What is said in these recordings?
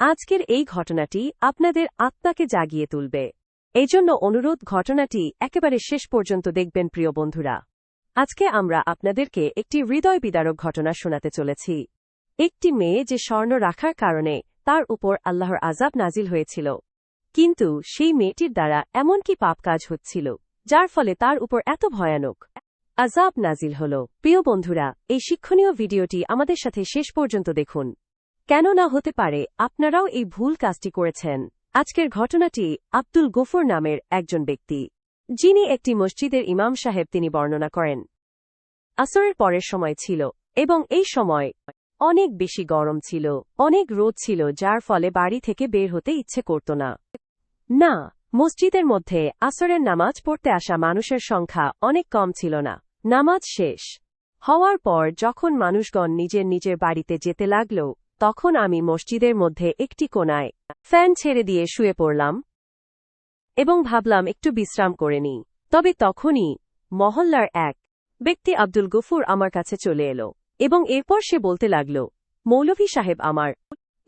আজকের এই ঘটনাটি আপনাদের আত্মাকে জাগিয়ে তুলবে। এজন্য অনুরোধ, ঘটনাটি একেবারে শেষ পর্যন্ত দেখবেন প্রিয় বন্ধুরা। আজকে আমরা আপনাদেরকে একটি হৃদয় বিদারক ঘটনা শোনাতে চলেছি। একটি মেয়ে যে স্বর্ণ রাখার কারণে তার উপর আল্লাহর আযাব নাজিল হয়েছিল, কিন্তু সেই মেয়েটির দ্বারা এমন কি পাপ কাজ হচ্ছিল যার ফলে তার উপর এত ভয়ানক আযাব নাজিল হল। প্রিয় বন্ধুরা, এই শিক্ষণীয় ভিডিওটি আমাদের সাথে শেষ পর্যন্ত দেখুন। কেন না হতে পারে আপনারাও এই ভুল কাজটি করেছেন। আজকের ঘটনাটি আব্দুল গফুর নামের একজন ব্যক্তি, যিনি একটি মসজিদের ইমাম সাহেব, তিনি বর্ণনা করেন। আসরের পরের সময় ছিল এবং এই সময় অনেক বেশি গরম ছিল, অনেক রোদ ছিল, যার ফলে বাড়ি থেকে বের হতে ইচ্ছে করত না। মসজিদের মধ্যে আসরের নামাজ পড়তে আসা মানুষের সংখ্যা অনেক কম ছিল না। নামাজ শেষ হওয়ার পর যখন মানুষগণ নিজের নিজের বাড়িতে যেতে লাগল, তখন আমি মসজিদের মধ্যে একটি কোণায় ফ্যান ছেড়ে দিয়ে শুয়ে পড়লাম এবং ভাবলাম একটু বিশ্রাম করে নিই। তবে তখনই মহল্লার এক ব্যক্তি আব্দুল গফুর আমার কাছে চলে এলো এবং এরপর সে বলতে লাগল, মৌলভী সাহেব, আমার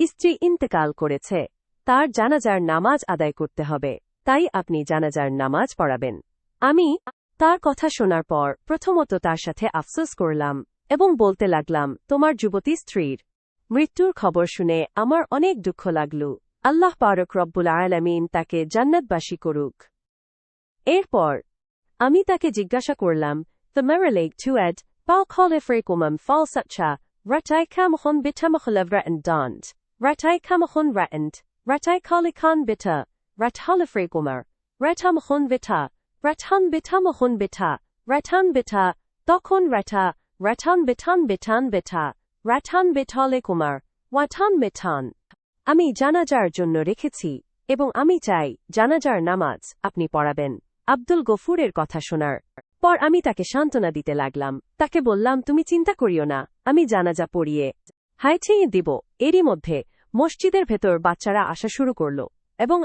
স্ত্রী ইন্তেকাল করেছে, তার জানাজার নামাজ আদায় করতে হবে, তাই আপনি জানাজার নামাজ পড়াবেন। আমি তার কথা শোনার পর প্রথমত তার সাথে আফসোস করলাম এবং বলতে লাগলাম, তোমার যুবতী স্ত্রীর মৃত্যুর খবর শুনে আমার অনেক দুঃখ লাগল। আল্লাহ পাক রব্বুল আলামিন তাকে জান্নাতবাসী করুক। এরপর আমি তাকে জিজ্ঞাসা করলাম, Themerileg tued, Bal Kolifrekumum Falsatcha, Ratai Kamahon Bitamachalevraend Dant, Ratai Kamahon Ratend, Ratai Kalikan Bita, Rathalifrekumar, Ratamahon Vita, Ratan Bitamahon Bita, Ratan Bita, Dokon Rata, Ratan Bitan Bitan Bita, Ratan Bitalikumar, Watan Bitan. আমি জানাজার জন্য রেখেছি এবং আমি চাই জানাজার নামাজ আপনি পড়াবেন। আব্দুল গফুরের কথা শোনার পর আমি তাকে সান্ত্বনা দিতে লাগলাম। তাকে বললাম, তুমি চিন্তা করিও না, আমি জানাজা পড়িয়ে হাইছেই দিব। এরই মধ্যে মসজিদের ভেতর বাচ্চারা আসা শুরু করল এবং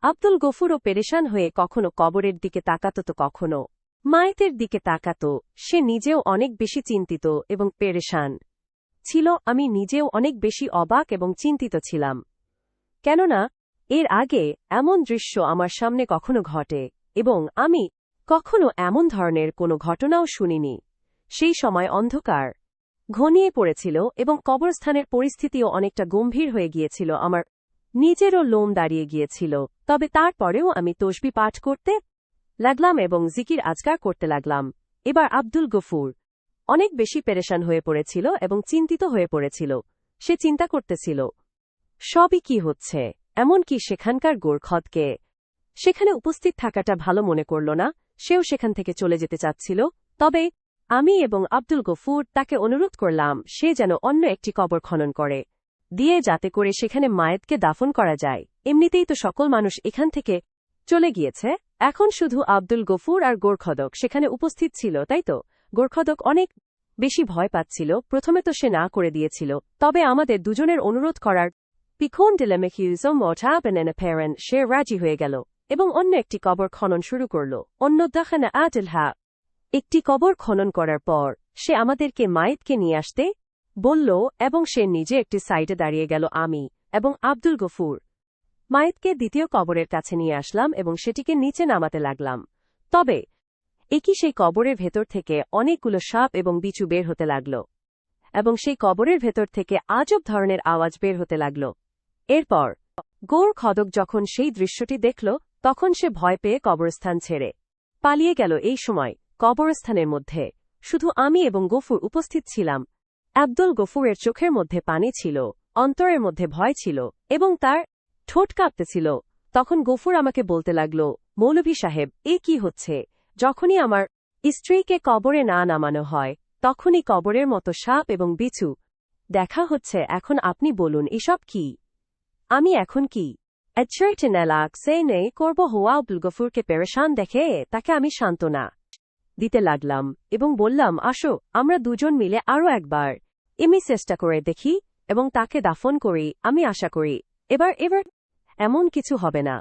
আব্দুল গফুরও পেরেশান হয়ে কখনো কবরের দিকে তাকাত তো কখনো মায়েতের দিকে তাকাত। সে নিজেও অনেক বেশি চিন্তিত এবং পেরেশান ছিল। আমি নিজেও অনেক বেশি অবাক এবং চিন্তিত ছিলাম, কেননা এর আগে এমন দৃশ্য আমার সামনে কখনো ঘটে এবং আমি কখনো এমন ধরনের কোনো ঘটনাও শুনিনি। সেই সময় অন্ধকার ঘনিয়ে পড়েছিল এবং কবরস্থানের পরিস্থিতিও অনেকটা গম্ভীর হয়ে গিয়েছিল। আমার নিজেরও লোম দাঁড়িয়ে গিয়েছিল। তবে তারপরেও আমি তসবিহ পাঠ করতে লাগলাম এবং জিকির আজকার করতে লাগলাম। এবার আব্দুল গফুর অনেক বেশি পেরেশান হয়ে পড়েছিল এবং চিন্তিত হয়ে পড়েছিল। সে চিন্তা করতেছিল সবই কি হচ্ছে, এমনকি সেখানকার গোরখদকে সেখানে উপস্থিত থাকাটা ভালো মনে করল না। সেও সেখান থেকে চলে যেতে চাচ্ছিল। তবে আমি এবং আব্দুল গফুর তাকে অনুরোধ করলাম সে যেন অন্য একটি কবর খনন করে দিয়ে, যাতে করে সেখানে মায়েতকে দাফন করা যায়। এমনিতেই তো সকল মানুষ এখান থেকে চলে গিয়েছে, এখন শুধু আব্দুল গফুর আর গোরখদক সেখানে উপস্থিত ছিল, তাই তো? গোরখদক অনেক বেশি ভয় পাচ্ছিল। প্রথমে তো সে না করে দিয়েছিল, তবে আমাদের দুজনের অনুরোধ করার পিখন ডিলেমেকিউজো মোটাবেন প্যারেন সে রাজি হয়ে গেল এবং অন্য একটি কবর খনন শুরু করল। অন্য দাখানা আদিলহা একটি কবর খনন করার পর সে আমাদেরকে মায়েতকে নিয়ে আসতে বলল এবং সে নিজে একটি সাইডে দাঁড়িয়ে গেল। আমি এবং আব্দুল গফুর মায়েতকে দ্বিতীয় কবরের কাছে নিয়ে আসলাম এবং সেটিকে নিচে নামাতে লাগলাম। তবে একই সেই কবরের ভেতর থেকে অনেকগুলো সাপ এবং বিছু বের হতে লাগল এবং সেই কবরের ভেতর থেকে আজব ধরনের আওয়াজ বের হতে লাগল। এরপর গোরখদক যখন সেই দৃশ্যটি দেখল, তখন সে ভয় পেয়ে কবরস্থান ছেড়ে পালিয়ে গেল। এই সময় কবরস্থানের মধ্যে শুধু আমি এবং গফুর উপস্থিত ছিলাম। আব্দুল গফুরের চোখের মধ্যে পানি ছিল, অন্তরের মধ্যে ভয় ছিল এবং তার ঠোঁট কাঁপতেছিল। তখন গফুর আমাকে বলতে লাগল, মৌলভী সাহেব, এ কি হচ্ছে? যখনই আমার স্ত্রীকে কবরে না নামানো হয়, তখনই কবরের মতো সাপ এবং বিছু দেখা হচ্ছে। এখন আপনি বলুন, এসব কি? আমি এখন কি এলাক সে নেই করব? হওয়া আব্দুল গফুরকে পেরেশান দেখে তাকে আমি সান্ত্বনা দিতে লাগলাম এবং বললাম, আসো আমরা দুজন মিলে আরও একবার চেষ্টা করে দেখি এবং তাকে দাফন করি। আমি আশা করি এবার এমন কিছু হবে না।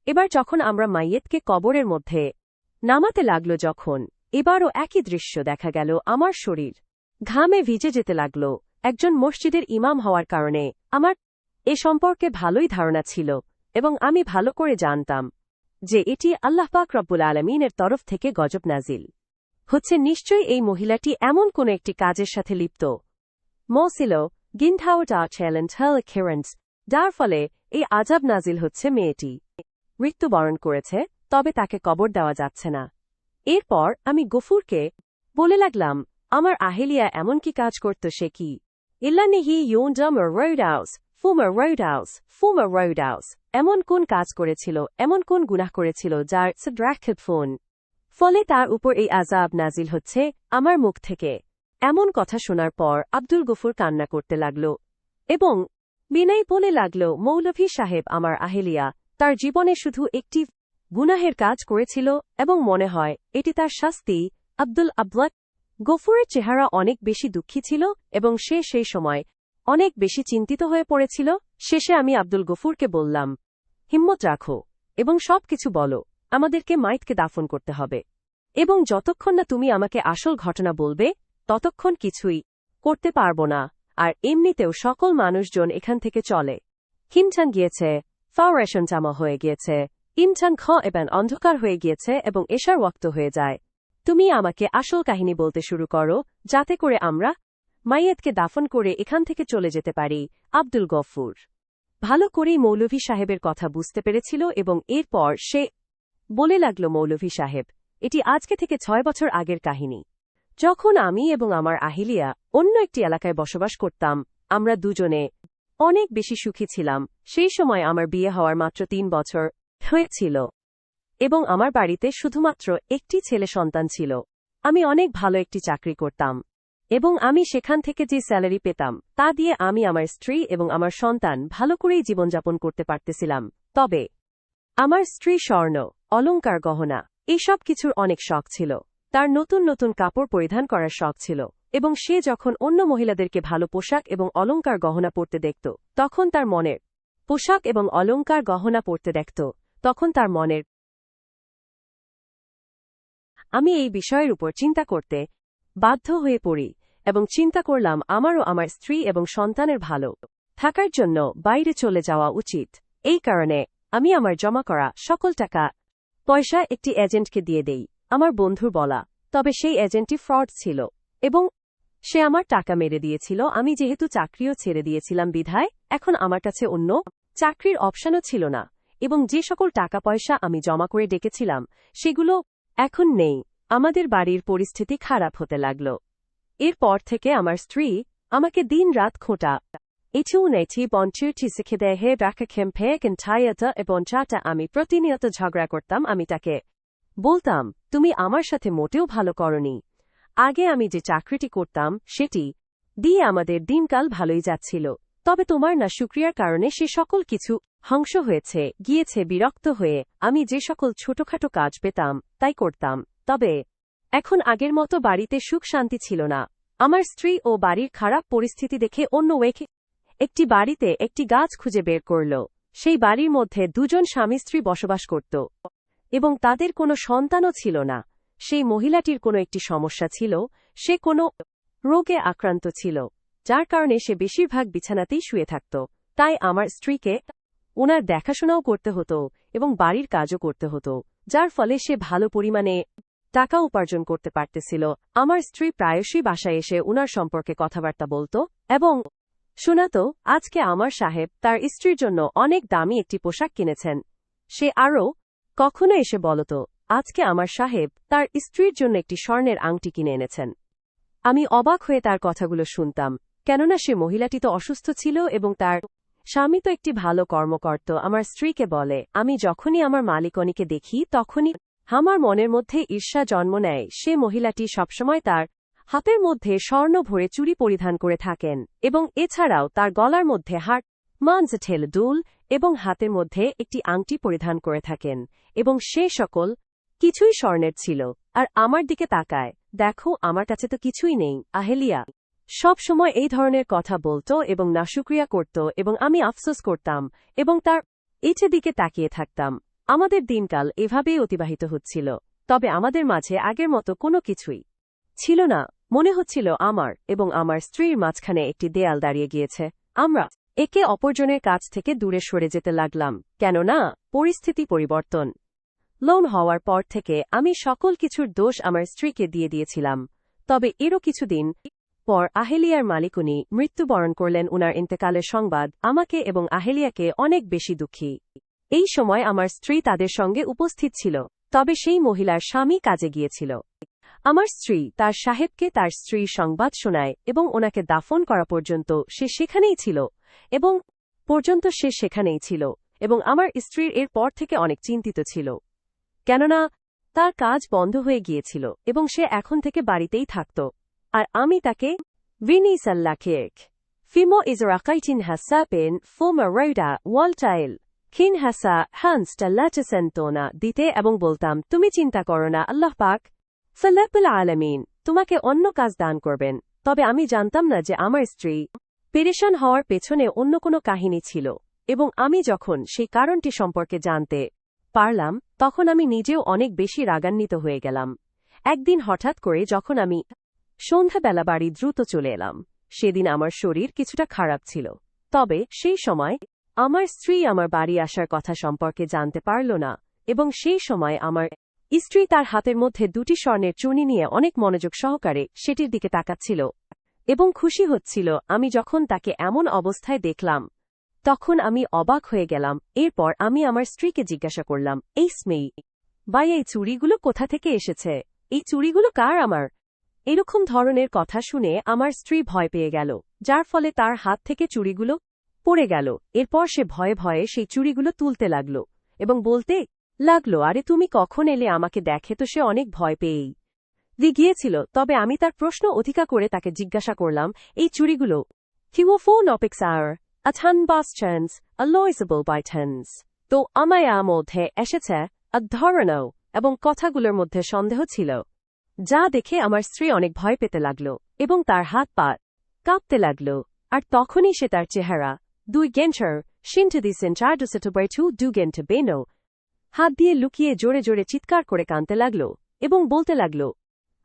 এবার যখন আমরা মাইয়েতকে কবরের মধ্যে নামাতে লাগল, যখন এবারও একই দৃশ্য দেখা গেল। আমার শরীর ঘামে ভিজে যেতে লাগল একজন মসজিদের ইমাম হওয়ার কারণে আমার এ সম্পর্কে ভালোই ধারণা ছিল এবং আমি ভালো করে জানতাম যে এটি আল্লাহ পাক রব্বুল আলমিনের তরফ থেকে গজব নাজিল হচ্ছে। নিশ্চয়ই এই মহিলাটি এমন কোনো একটি কাজের সাথে লিপ্ত ছিল গিন্ডাওটা চ্যালেঞ্জ হেল খেরেন্স, যার ফলে এই আজাব নাজিল হচ্ছে। মেয়েটি মৃত্যুবরণ করেছে, তবে তাকে কবর দেওয়া যাচ্ছে না। এরপর আমি গফুরকে বলে লাগলাম, আমার আহেলিয়া এমন কি কাজ করত সে কি ইল্লানিহি ইউন্ডামার রোডাউস ফুমার রোডাউস এমন কোন কাজ করেছিল, এমন কোন গুনাহ করেছিল যার সদ্রাক্ষেপ ফোন ফলে তার উপর এই আজাব নাজিল হচ্ছে আমার মুখ থেকে। এমন কথা শোনার পর আব্দুল গফুর কান্না করতে লাগল এবং বিনয় বলে লাগল, মৌলভী সাহেব, আমার আহেলিয়া তার জীবনে শুধু একটি গুনাহের কাজ করেছিল এবং মনে হয় এটি তার শাস্তি। আব্দুল গফুরের চেহারা অনেক বেশি দুঃখী ছিল এবং সে সেই সময় অনেক বেশি চিন্তিত হয়ে পড়েছিল। শেষে আমি আব্দুল গফুরকে বললাম, হিম্মত রাখো এবং সবকিছু বলো, আমাদেরকে মাইতকে দাফন করতে হবে এবং যতক্ষণ না তুমি আমাকে আসল ঘটনা বলবে ততক্ষণ কিছুই করতে পারব না। আর এমনিতেও সকল মানুষজন এখান থেকে চলে হিমঠান গিয়েছে, ফাওরেশন জামা হয়ে গিয়েছে, ইমঠান এবং অন্ধকার হয়ে গিয়েছে এবং এশার ওয়াক্ত হয়ে যায়। তুমি আমাকে আসল কাহিনী বলতে শুরু করো যাতে করে আমরা মাইয়েতকে দাফন করে এখান থেকে চলে যেতে পারি। আব্দুল গফুর ভালো করেই মৌলভী সাহেবের কথা বুঝতে পেরেছিল এবং এরপর সে বলে লাগল, মৌলভী সাহেব, এটি আজকে থেকে 6 বছর আগের কাহিনী, যখন আমি এবং আমার আহিলিয়া অন্য একটি এলাকায় বসবাস করতাম। আমরা দুজনে অনেক বেশি সুখী ছিলাম। সেই সময় আমার বিয়ে হওয়ার মাত্র 3 বছর হয়েছিল এবং আমার বাড়িতে শুধুমাত্র একটি ছেলে সন্তান ছিল। আমি অনেক ভালো একটি চাকরি করতাম এবং আমি সেখান থেকে যে স্যালারি পেতাম তা দিয়ে আমি আমার স্ত্রী এবং আমার সন্তান ভালো করেই জীবনযাপন করতে পারতেছিলাম। তবে আমার স্ত্রী স্বর্ণ, অলংকার, গহনা এসব কিছুর অনেক শখ ছিল। তার নতুন নতুন কাপড় পরিধান করার শখ ছিল এবং সে যখন অন্য মহিলাদেরকে ভালো পোশাক এবং অলংকার গহনা পরতে দেখত তখন তার মনের পোশাক এবং অলংকার গহনা পরতে দেখত তখন তার মনের আমি এই বিষয়ের উপর চিন্তা করতে বাধ্য হয়ে পড়ি এবং চিন্তা করলাম আমারও আমার স্ত্রী এবং সন্তানের ভালো থাকার জন্য বাইরে চলে যাওয়া উচিত। এই কারণে আমি আমার জমা করা সকল টাকা পয়সা একটি এজেন্টকে দিয়ে দেই, আমার বন্ধুর বলা। তবে সেই এজেন্টটি ফ্রড ছিল এবং সে আমার টাকা মেরে দিয়েছিল। আমি যেহেতু চাকরিও ছেড়ে দিয়েছিলাম বিধায় এখন আমার কাছে অন্য চাকরির অপশনও ছিল না এবং যে সকল টাকা পয়সা আমি জমা করে ডেকেছিলাম সেগুলো এখন নেই। আমাদের বাড়ির পরিস্থিতি খারাপ হতে লাগল। এরপর থেকে আমার স্ত্রী আমাকে দিন রাত খোঁটা এটি বঞ্চুটি শিখে দেহে রাখা খেম্পে কিনঠায়াতা এবং চাটা আমি প্রতিনিয়ত ঝগড়া করতাম। আমি তাকে বলতাম, তুমি আমার সাথে মোটেও ভালো করনি। আগে আমি যে চাকরিটি করতাম সেটি দিয়ে আমাদের দিনকাল ভালোই যাচ্ছিল, তবে তোমার না শুক্রিয়ার কারণে সে সকল কিছু ধ্বংস হয়েছে গিয়েছে। বিরক্ত হয়ে আমি যে সকল ছোটখাটো কাজ পেতাম তাই করতাম, তবে এখন আগের মতো বাড়িতে সুখ শান্তি ছিল না। আমার স্ত্রী ও বাড়ির খারাপ পরিস্থিতি দেখে অন্য একটি বাড়িতে একটি গাছ খুঁজে বের করল। সেই বাড়ির মধ্যে দুজন স্বামী স্ত্রী বসবাস করত এবং তাদের কোনো সন্তানও ছিল না। সেই মহিলাটির কোনো একটি সমস্যা ছিল, সে কোনো রোগে আক্রান্ত ছিল যার কারণে সে বেশিরভাগ বিছানাতেই শুয়ে থাকত। তাই আমার স্ত্রীকে ওনার দেখাশোনাও করতে হতো এবং বাড়ির কাজও করতে হতো, যার ফলে সে ভালো পরিমাণে টাকা উপার্জন করতে পারতেছিল। আমার স্ত্রী প্রায়শই বাসায় এসে উনার সম্পর্কে কথাবার্তা বলত এবং শোনাত, আজকে আমার সাহেব তার স্ত্রীর জন্য অনেক দামি একটি পোশাক কিনেছেন। সে আরও কখনো এসে বলত, আজকে আমার সাহেব তার স্ত্রীর জন্য একটি স্বর্ণের আংটি কিনে এনেছেন। আমি অবাক হয়ে তার কথাগুলো শুনতাম, কেননা সে মহিলাটি তো অসুস্থ ছিল এবং তার স্বামী তো একটি ভালো কর্ম করত। আমার স্ত্রীকে বলে, আমি যখনই আমার মালিকনিকে দেখি তখনই আমার মনের মধ্যে ঈর্ষা জন্ম নেয়। সে মহিলাটি সবসময় তার হাতের মধ্যে স্বর্ণ ভরে চুড়ি পরিধান করে থাকেন এবং এছাড়াও তার গলার মধ্যে মানজেঠেল দুল এবং হাতের মধ্যে একটি আংটি পরিধান করে থাকেন এবং সে সকল কিছুই স্বর্ণের ছিল। আর আমার দিকে তাকায়, দেখো আমার কাছে তো কিছুই নেই। আহেলিয়া সব সময় এই ধরনের কথা বলত এবং নাশুক্রিয়া করত এবং আমি আফসোস করতাম এবং তার ইচ্ছে দিকে তাকিয়ে থাকতাম। আমাদের দিনকাল এভাবেই অতিবাহিত হচ্ছিল, তবে আমাদের মাঝে আগের মতো কোনো কিছুই ছিল না। মনে হচ্ছিল আমার এবং আমার স্ত্রীর মাঝখানে একটি দেয়াল দাঁড়িয়ে গিয়েছে। আমরা একে অপরজনের কাছ থেকে দূরে সরে যেতে লাগলাম, কেননা পরিস্থিতি পরিবর্তন। লোন হওয়ার পর থেকে আমি সকল কিছুর দোষ আমার স্ত্রীকে দিয়ে দিয়েছিলাম। তবে এরও কিছুদিন পর আহেলিয়ার মালিকুনি মৃত্যুবরণ করলেন। উনার ইন্তেকালের সংবাদ আমাকে এবং আহেলিয়াকে অনেক বেশি দুঃখী। এই সময় আমার স্ত্রী তাদের সঙ্গে উপস্থিত ছিল, তবে সেই মহিলার স্বামী কাজে গিয়েছিল। আমার স্ত্রী তার সাহেবকে তার স্ত্রীর সংবাদ শোনায় এবং ওনাকে দাফন করা পর্যন্ত সে সেখানেই ছিল এবং আমার স্ত্রীর এর পর থেকে অনেক চিন্তিত ছিল, কেননা তার কাজ বন্ধ হয়ে গিয়েছিল এবং সে এখন থেকে বাড়িতেই থাকত। আর আমি তাকে ভিনিসাল্লাকেক ফিমো ইজরাকাইটিন হাসাপেন ফোমা রৌডা ওয়ালটাইল খিন হাসা হান্সটা লাচেসেন্টোনা দিতে এবং বলতাম, তুমি চিন্তা করো না, আল্লাহ পাক ফালাপুল আলামিন তোমাকে অন্য কাজ দান করবেন। তবে আমি জানতাম না যে আমার স্ত্রী পেরেশান হওয়ার পেছনে অন্য কোনো কাহিনী ছিল, এবং আমি যখন সেই কারণটি সম্পর্কে জানতে পারলাম তখন আমি নিজেও অনেক বেশি রাগান্বিত হয়ে গেলাম। একদিন হঠাৎ করে যখন আমি সন্ধ্যাবেলা বাড়ি দ্রুত চলে এলাম, সেদিন আমার শরীর কিছুটা খারাপ ছিল। তবে সেই সময় আমার স্ত্রী আমার বাড়ি আসার কথা সম্পর্কে জানতে পারল না, এবং সেই সময় আমার স্ত্রী তার হাতের মধ্যে দুটি স্বর্ণের চুনি নিয়ে অনেক মনোযোগ সহকারে সেটির দিকে তাকাচ্ছিল এবং খুশি হচ্ছিল। আমি যখন তাকে এমন অবস্থায় দেখলাম তখন আমি অবাক হয়ে গেলাম। এরপর আমি আমার স্ত্রীকে জিজ্ঞাসা করলাম, এই স্মেই ভাই, এই চুড়িগুলো কোথা থেকে এসেছে? এই চুড়িগুলো কার? আমার এরকম ধরনের কথা শুনে আমার স্ত্রী ভয় পেয়ে গেল, যার ফলে তার হাত থেকে চুড়িগুলো পড়ে গেল। এরপর সে ভয়ে ভয়ে সেই চুড়িগুলো তুলতে লাগল এবং বলতে লাগল, আরে তুমি কখন এলে? আমাকে দেখে তো সে অনেক ভয় পেয়েই গিয়েছিল। তবে আমি তার প্রশ্ন অধিকা করে তাকে জিজ্ঞাসা করলাম, এই চুড়িগুলো কিওফোনপিক্সার আথান বাসচান্স আলোইজেবল বাইটেন্স তো আমায়া মধ্যে এসেছে ধরনও, এবং কথাগুলোর মধ্যে সন্দেহ ছিল, যা দেখে আমার স্ত্রী অনেক ভয় পেতে লাগল এবং তার হাত পা কাঁপতে লাগল। আর তখনই সে তার চেহারা দুই গেন্টার সিন্টু দি সেন্টারডুসেটুবাইটু দু গেন্টে বেনো হাত দিয়ে লুকিয়ে জোরে জোরে চিৎকার করে কাঁদতে লাগল এবং বলতে লাগল,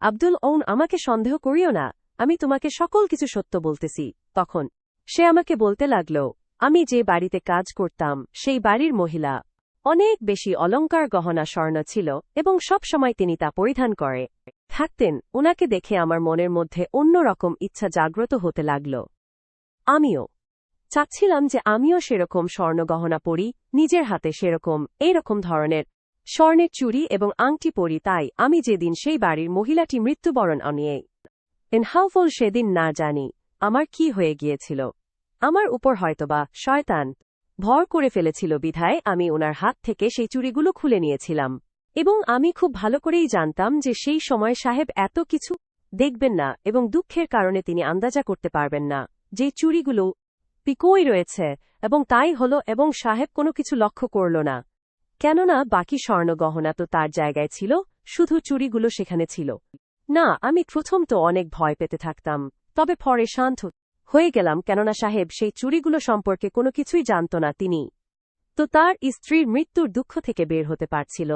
আব্দুল ওন, আমাকে সন্দেহ করিও না, আমি তোমাকে সকল কিছু সত্য বলতেছি। তখন সে আমাকে বলতে লাগল, আমি যে বাড়িতে কাজ করতাম সেই বাড়ির মহিলা অনেক বেশি অলংকার গহনা স্বর্ণ ছিল এবং সব সময় তিনি তা পরিধান করে থাকতেন। উনাকে দেখে আমার মনের মধ্যে অন্যরকম ইচ্ছা জাগ্রত হতে লাগল। আমিও চাচ্ছিলাম যে আমিও সেরকম স্বর্ণ গহনা পরি, নিজের হাতে এইরকম ধরনের স্বর্ণের চুড়ি এবং আংটি পরি। তাই আমি যেদিন সেই বাড়ির মহিলাটি মৃত্যুবরণ নিয়ে হাউফল, সেদিন না জানি আমার কি হয়ে গিয়েছিল। আমার উপর হয়তোবা শয়তান ভর করে ফেলেছিল বিধায় আমি ওনার হাত থেকে সেই চুড়িগুলো খুলে নিয়েছিলাম, এবং আমি খুব ভালো করেই জানতাম যে সেই সময় সাহেব এত কিছু দেখবেন না এবং দুঃখের কারণে তিনি আন্দাজা করতে পারবেন না যে চুড়িগুলো পিকোই রয়েছে, এবং তাই হল, এবং সাহেব কোনো কিছু লক্ষ্য করল না, কেননা বাকি স্বর্ণ গহনা তো তার জায়গায় ছিল, শুধু চুড়িগুলো সেখানে ছিল না। আমি প্রথম তো অনেক ভয় পেতে থাকতাম, তবে পরে শান্ত হয়ে গেলাম, কেননা সাহেব সেই চুড়িগুলো সম্পর্কে কোনো কিছুই জানত না। তিনি তো তার স্ত্রীর মৃত্যুর দুঃখ থেকে বের হতে পারছিল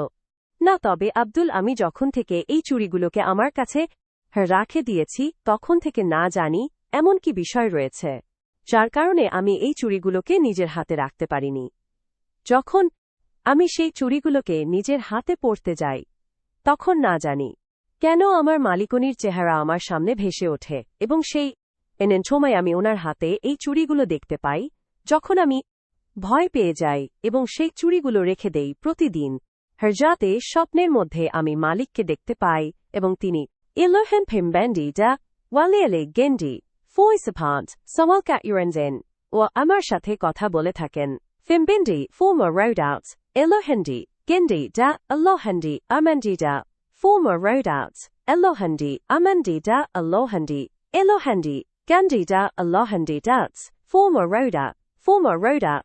না। তবে আব্দুল, আমি যখন থেকে এই চুড়িগুলোকে আমার কাছে রাখে দিয়েছি তখন থেকে না জানি এমন কি বিষয় রয়েছে যার কারণে আমি এই চুড়িগুলোকে নিজের হাতে রাখতে পারিনি। যখন আমি সেই চুড়িগুলোকে নিজের হাতে পরতে যাই তখন না জানি কেন আমার মালিকনির চেহারা আমার সামনে ভেসে ওঠে, এবং সেই সময় আমি ওনার হাতে এই চুড়িগুলো দেখতে পাই। যখন আমি ভয় পেয়ে যাই এবং সেই চুড়িগুলো রেখে দেই প্রতিদিন, যাতে স্বপ্নের মধ্যে আমি মালিককে দেখতে পাই এবং তিনি ইলোহেন ফিমব্যান্ডি ডা ওয়ালিয়ালে গেন্ডি ফোইসভান্ট সওয়ালকা ইউরেনজেন ও আমার সাথে কথা বলে থাকেন। ফিমবেন্ডি ফোমা রোডাউটস ইলোহেন্ডি গেন্ডি ডা আল্লোহেন্ডি আমান্ডি ডা ফোমা রোডাউটস ইলোহেন্ডি আমান্ডি ডা আল্লোহেন্ডি ইলোহেন্ডি গেন্ডি ডা আল্লোহেন্ডি ডাটস ফোমা রোডা।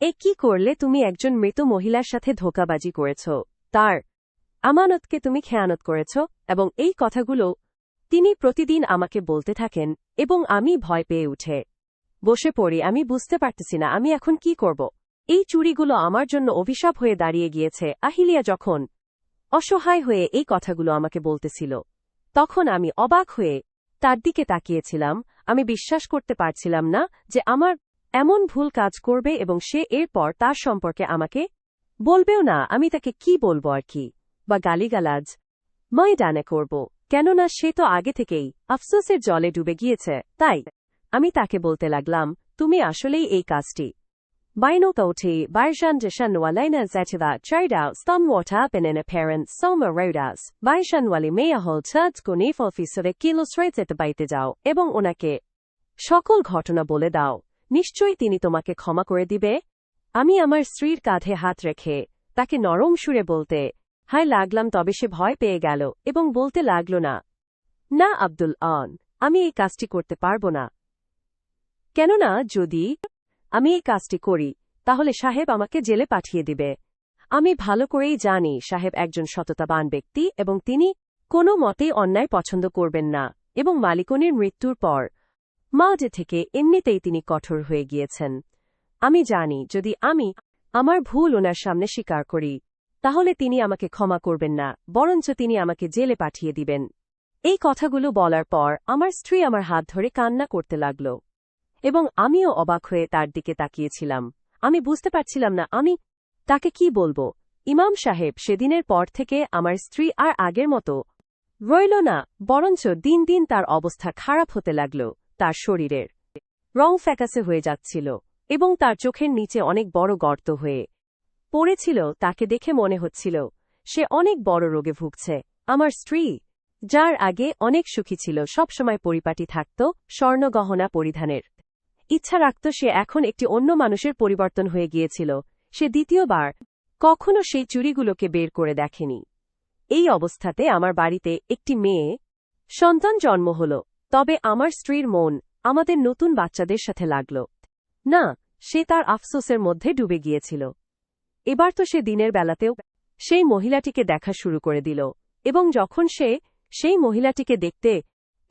এ কি করলে? তুমি একজন মৃত মহিলার সাথে ধোঁকাবাজি করেছ, তার আমানতকে তুমি খেয়ানত করেছ, এবং এই কথাগুলো তিনি প্রতিদিন আমাকে বলতে থাকেন এবং আমি ভয় পেয়ে উঠে বসে পড়ি। আমি বুঝতে পারতেছি না আমি এখন কি করব। এই চুড়িগুলো আমার জন্য অভিশাপ হয়ে দাঁড়িয়ে গিয়েছে। আহিলিয়া যখন অসহায় হয়ে এই কথাগুলো আমাকে বলতেছিল তখন আমি অবাক হয়ে তার দিকে তাকিয়েছিলাম। আমি বিশ্বাস করতে পারছিলাম না যে আমার এমন ভুল কাজ করবে এবং সে এরপর তার সম্পর্কে আমাকে বলবেও না। আমি তাকে কি বলবো আর কি, বা গালিগালাজ ময়দানে করব, কেননা সে তো আগে থেকেই আফসোসের জলে ডুবে গিয়েছে। তাই আমি তাকে বলতে লাগলাম, তুমি আসলেই এই কাজটি Beinokoti, Baishanjashanwalena Zetiva, Tradao, Stumwater, Benina Parent, Soma Rodas, Baishanwali Mea Hol Church Gunifalfisore Kilostrates বাইতে যাও এবং ওনাকে সকল ঘটনা বলে দাও। নিশ্চয়ই তিনি তোমাকে ক্ষমা করে দিবে। আমি আমার স্ত্রীর কাঁধে হাত রেখে তাকে নরম সুরে বলতে হাই লাগলাম, তবে সে ভয় পেয়ে গেল এবং বলতে লাগল, না না আব্দুল আন, আমি এই কাজটি করতে পারব না। কেননা যদি আমি এই কাজটি করি তাহলে সাহেব আমাকে জেলে পাঠিয়ে দিবে। আমি ভালো করেই জানি সাহেব একজন সততাবান ব্যক্তি এবং তিনি কোনো মতেই অন্যায় পছন্দ করবেন না, এবং মালিকনির মৃত্যুর পর মাঝে থেকে এমনিতেই তিনি কঠোর হয়ে গিয়েছেন। আমি জানি যদি আমি আমার ভুল ওনার সামনে স্বীকার করি তাহলে তিনি আমাকে ক্ষমা করবেন না, বরঞ্চ তিনি আমাকে জেলে পাঠিয়ে দিবেন। এই কথাগুলো বলার পর আমার স্ত্রী আমার হাত ধরে কান্না করতে লাগল এবং আমিও অবাক হয়ে তার দিকে তাকিয়েছিলাম। আমি বুঝতে পারছিলাম না আমি তাকে কি বলবো। ইমাম সাহেব সেদিনের পর থেকে আমার স্ত্রী আর আগের মতো রইল না, বরঞ্চ দিন দিন তার অবস্থা খারাপ হতে লাগল। তার শরীরের রং ফ্যাকাসে হয়ে যাচ্ছিল এবং তার চোখের নিচে অনেক বড় গর্ত হয়ে পড়েছিল। তাকে দেখে মনে হচ্ছিল সে অনেক বড় রোগে ভুগছে। আমার স্ত্রী, যার আগে অনেক সুখী ছিল, সবসময় পরিপাটি থাকত, স্বর্ণগহনা পরিধানের ইচ্ছা রাখত, সে এখন একটি অন্য মানুষের পরিবর্তন হয়ে গিয়েছিল। সে দ্বিতীয়বার কখনো সেই চুড়িগুলোকে বের করে দেখেনি। এই অবস্থাতে আমার বাড়িতে একটি মেয়ে সন্তান জন্ম হল। তবে আমার স্ত্রীর মন আমাদের নতুন বাচ্চাদের সাথে লাগল না। সে তার আফসোসের মধ্যে ডুবে গিয়েছিল। এবার তো সে দিনের বেলাতেও সেই মহিলাটিকে দেখা শুরু করে দিল, এবং যখন সে সেই মহিলাটিকে দেখতে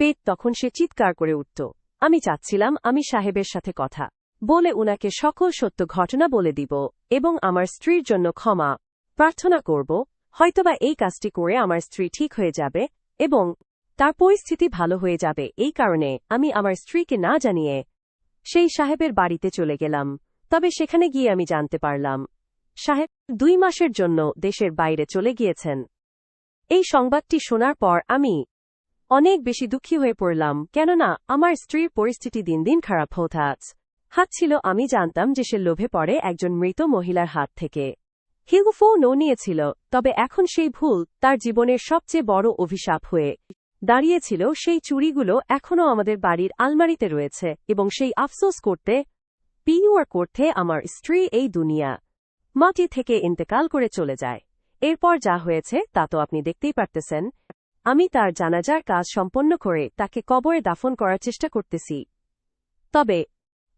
পেত তখন সে চিৎকার করে উঠত। আমি চাচ্ছিলাম আমি সাহেবের সাথে কথা বলে উনাকে সকল সত্য ঘটনা বলে দিব এবং আমার স্ত্রীর জন্য ক্ষমা প্রার্থনা করব। হয়তোবা এই কাজটি করে আমার স্ত্রী ঠিক হয়ে যাবে এবং তার পরিস্থিতি ভালো হয়ে যাবে। এই কারণে আমি আমার স্ত্রীকে না জানিয়ে সেই সাহেবের বাড়িতে চলে গেলাম। তবে সেখানে গিয়ে আমি জানতে পারলাম সাহেব 2 মাসের জন্য দেশের বাইরে চলে গিয়েছেন। এই সংবাদটি শোনার পর আমি অনেক বেশি দুঃখী হয়ে পড়লাম, কেননা আমার স্ত্রীর পরিস্থিতি দিন দিন খারাপ হাত ছিল। আমি জানতাম যে সে লোভে পড়ে একজন মৃত মহিলার হাত থেকে হিলফো নো নিয়েছিল, তবে এখন সেই ভুল তার জীবনের সবচেয়ে বড় অভিশাপ হয়ে দাঁড়িয়েছিল। সেই চুড়িগুলো এখনও আমাদের বাড়ির আলমারিতে রয়েছে এবং সেই আফসোস করতে আমার স্ত্রী এই দুনিয়া মাটি থেকে ইন্তেকাল করে চলে যায়। এরপর যা হয়েছে তা তো আপনি দেখতেই পারতেছেন। আমি তার জানাজার কাজ সম্পন্ন করে তাকে কবরে দাফন করার চেষ্টা করতেছি, তবে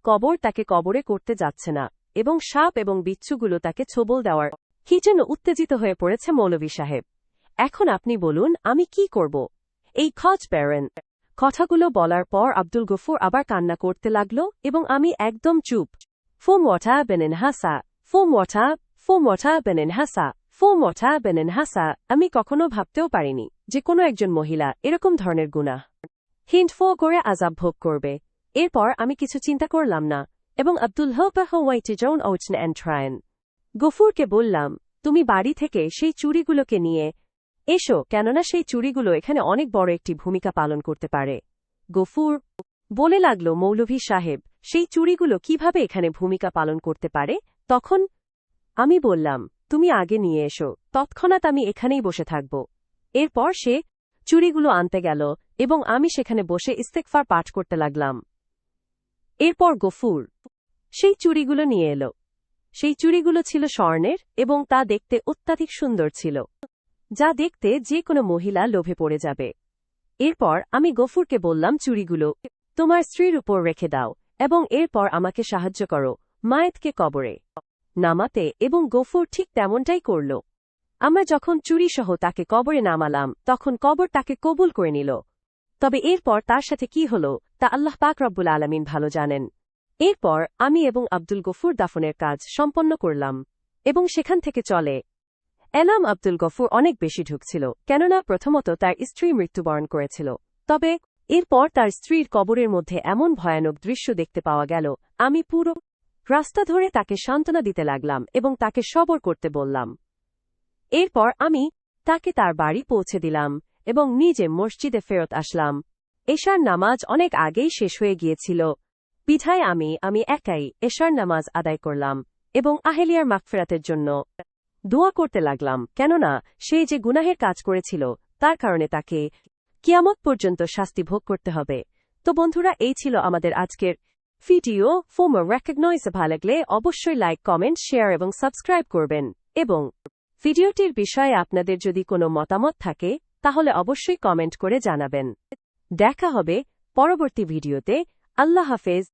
কবর তাকে কবরে করতে যাচ্ছে না এবং সাপ এবং বিচ্ছুগুলো তাকে ছোবল দেওয়ার কি জন্য উত্তেজিত হয়ে পড়েছে মৌলভী সাহেব। এখন আপনি বলুন আমি কি করব। এই খচ প্যারেন কথাগুলো বলার পর আব্দুল গফুর আবার কান্না করতে লাগল এবং আমি একদম চুপ। ফোম ওয়াটা বেনেন হাসা, ফোম ওয়াটা বেনেন হাসা, ফোম ওয়াটা বেনেন হাসা। আমি কখনো ভাবতেও পারিনি যে কোনো একজন মহিলা এরকম ধরনের গুনাহ হিন্টফো করে আযাব ভোগ করবে। এরপর আমি কিছু চিন্তা করলাম না এবং আব্দুল হাওয়াইটি জৌন ওচন এন্ট্রায়ন গফুরকে বললাম, তুমি বাড়ি থেকে সেই চুড়িগুলোকে নিয়ে এসো, কেননা সেই চুড়িগুলো এখানে অনেক বড় একটি ভূমিকা পালন করতে পারে। গফুর বলে লাগল, মৌলভী সাহেব, সেই চুড়িগুলো কিভাবে এখানে ভূমিকা পালন করতে পারে? তখন আমি বললাম, তুমি আগে নিয়ে এসো, তৎক্ষণাৎ আমি এখানেই বসে থাকব। এরপর সে চুড়িগুলো আনতে গেল এবং আমি সেখানে বসে ইস্তেগফার পাঠ করতে লাগলাম। এরপর গফুর সেই চুড়িগুলো নিয়ে এলো। সেই চুড়িগুলো ছিল স্বর্ণের এবং তা দেখতে অত্যাধিক সুন্দর ছিল, যা দেখতে যে কোনো মহিলা লোভে পড়ে যাবে। এরপর আমি গফুরকে বললাম, চুড়িগুলো তোমার স্ত্রীর উপর রেখে দাও এবং এরপর আমাকে সাহায্য করো মায়েতকে কবরে নামাতে, এবং গফুর ঠিক তেমনটাই করল। আমরা যখন চুড়িসহ তাকে কবরে নামালাম তখন কবর তাকে কবুল করে নিল। তবে এরপর তার সাথে কি হল তা আল্লাহ পাক রব্বুল আলামিন ভালো জানেন। এরপর আমি এবং আব্দুল গফুর দাফনের কাজ সম্পন্ন করলাম এবং সেখান থেকে চলে এলাম। আব্দুল গফুর অনেক বেশি ঢুকছিল, কেননা প্রথমত তার স্ত্রী মৃত্যুবরণ করেছিল, তবে এরপর তার স্ত্রীর কবরের মধ্যে এমন ভয়ানক দৃশ্য দেখতে পাওয়া গেল, আমি পুরো রাস্তা ধরে তাকে সান্ত্বনা দিতে লাগলাম এবং তাকে সবর করতে বললাম। এরপর আমি তাকে তার বাড়ি পৌঁছে দিলাম এবং নিজে মসজিদে ফেরত আসলাম। এশার নামাজ অনেক আগেই শেষ হয়ে গিয়েছিল, বিধায় আমি একাই এশার নামাজ আদায় করলাম এবং আহেলিয়ার মাগফিরাতের জন্য দোয়া করতে লাগলাম, কেননা সে যে গুনাহের কাজ করেছিল তার কারণে তাকে কিয়ামত পর্যন্ত শাস্তি ভোগ করতে হবে। তো বন্ধুরা, এই ছিল আমাদের আজকের ভিডিও। ফোমো রেকগনাইজ ভালো লাগলে অবশ্যই লাইক, কমেন্ট, শেয়ার এবং সাবস্ক্রাইব করবেন, এবং ভিডিওটির বিষয়ে আপনাদের যদি কোনো মতামত থাকে তাহলে অবশ্যই কমেন্ট করে জানাবেন। দেখা হবে পরবর্তী ভিডিওতে। আল্লাহ হাফেজ।